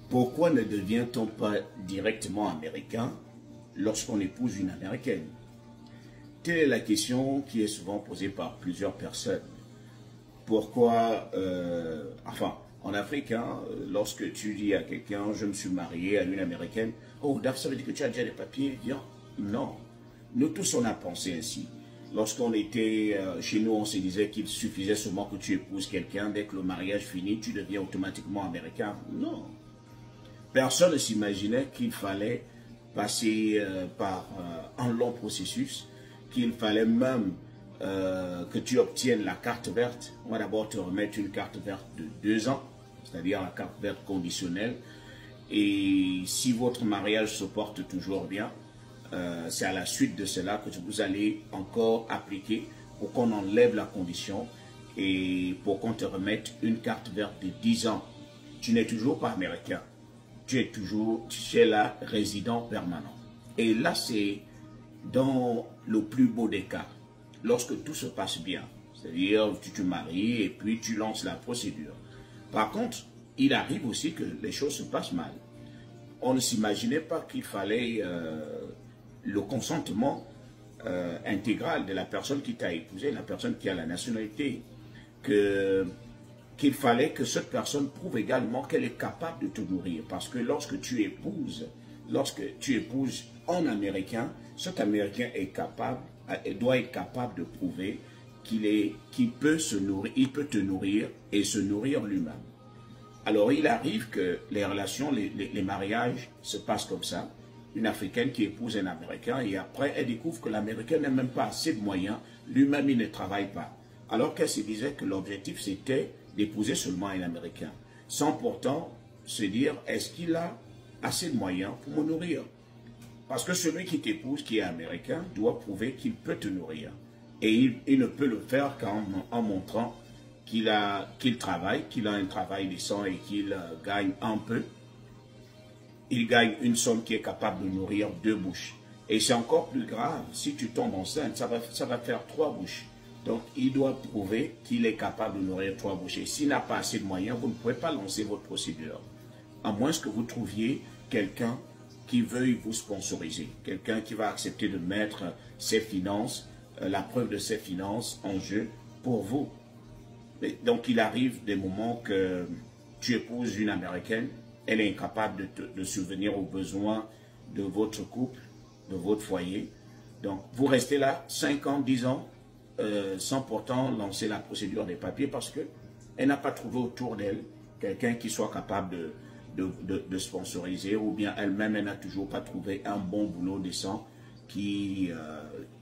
Pourquoi ne devient-on pas directement américain lorsqu'on épouse une américaine? Telle est la question qui est souvent posée par plusieurs personnes. Pourquoi, enfin, en Afrique, hein, lorsque tu dis à quelqu'un, je me suis marié à une américaine, oh, ça veut dire que tu as déjà des papiers? Bien, non. Nous tous, on a pensé ainsi. Lorsqu'on était chez nous, on se disait qu'il suffisait seulement que tu épouses quelqu'un, dès que le mariage finit, tu deviens automatiquement américain. Non. Personne ne s'imaginait qu'il fallait passer par un long processus, qu'il fallait même que tu obtiennes la carte verte. On va d'abord te remettre une carte verte de 2 ans, c'est-à-dire la carte verte conditionnelle. Et si votre mariage se porte toujours bien, c'est à la suite de cela que vous allez encore appliquer pour qu'on enlève la condition et pour qu'on te remette une carte verte de 10 ans. Tu n'es toujours pas américain. Tu es là résident permanent. Et là, c'est dans le plus beau des cas, lorsque tout se passe bien. C'est-à-dire, tu te maries et puis tu lances la procédure. Par contre, il arrive aussi que les choses se passent mal. On ne s'imaginait pas qu'il fallait le consentement intégral de la personne qui t'a épousé, la personne qui a la nationalité, qu'il fallait que cette personne prouve également qu'elle est capable de te nourrir. Parce que lorsque tu épouses en américain, cet américain est capable, doit être capable de prouver qu'il peut se nourrir, il peut te nourrir et se nourrir lui-même. Alors il arrive que les relations, les mariages se passent comme ça. Une Africaine qui épouse un Américain et après elle découvre que l'Américain n'a même pas assez de moyens, lui-même il ne travaille pas. Alors qu'elle se disait que l'objectif c'était d'épouser seulement un Américain, sans pourtant se dire est-ce qu'il a assez de moyens pour me nourrir? Parce que celui qui t'épouse, qui est américain, doit prouver qu'il peut te nourrir. Et il ne peut le faire qu'en montrant qu'il travaille, qu'il a un travail décent et qu'il gagne un peu. Il gagne une somme qui est capable de nourrir 2 bouches. Et c'est encore plus grave, si tu tombes enceinte, ça va faire 3 bouches. Donc, il doit prouver qu'il est capable de nourrir 3 bouches. Et s'il n'a pas assez de moyens, vous ne pouvez pas lancer votre procédure. À moins que vous trouviez quelqu'un qui veuille vous sponsoriser. Quelqu'un qui va accepter de mettre ses finances, la preuve de ses finances en jeu pour vous. Et donc, il arrive des moments que tu épouses une Américaine, elle est incapable de subvenir aux besoins de votre couple, de votre foyer. Donc, vous restez là 5 ans, 10 ans, sans pourtant lancer la procédure des papiers parce qu'elle n'a pas trouvé autour d'elle quelqu'un qui soit capable de sponsoriser ou bien elle-même, elle n'a toujours pas trouvé un bon boulot décent qui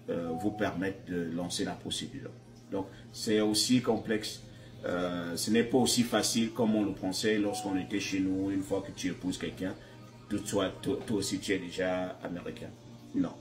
vous permette de lancer la procédure. Donc, c'est aussi complexe. Ce n'est pas aussi facile comme on le pensait lorsqu'on était chez nous. Une fois que tu épouses quelqu'un, toi aussi tu es déjà américain. Non.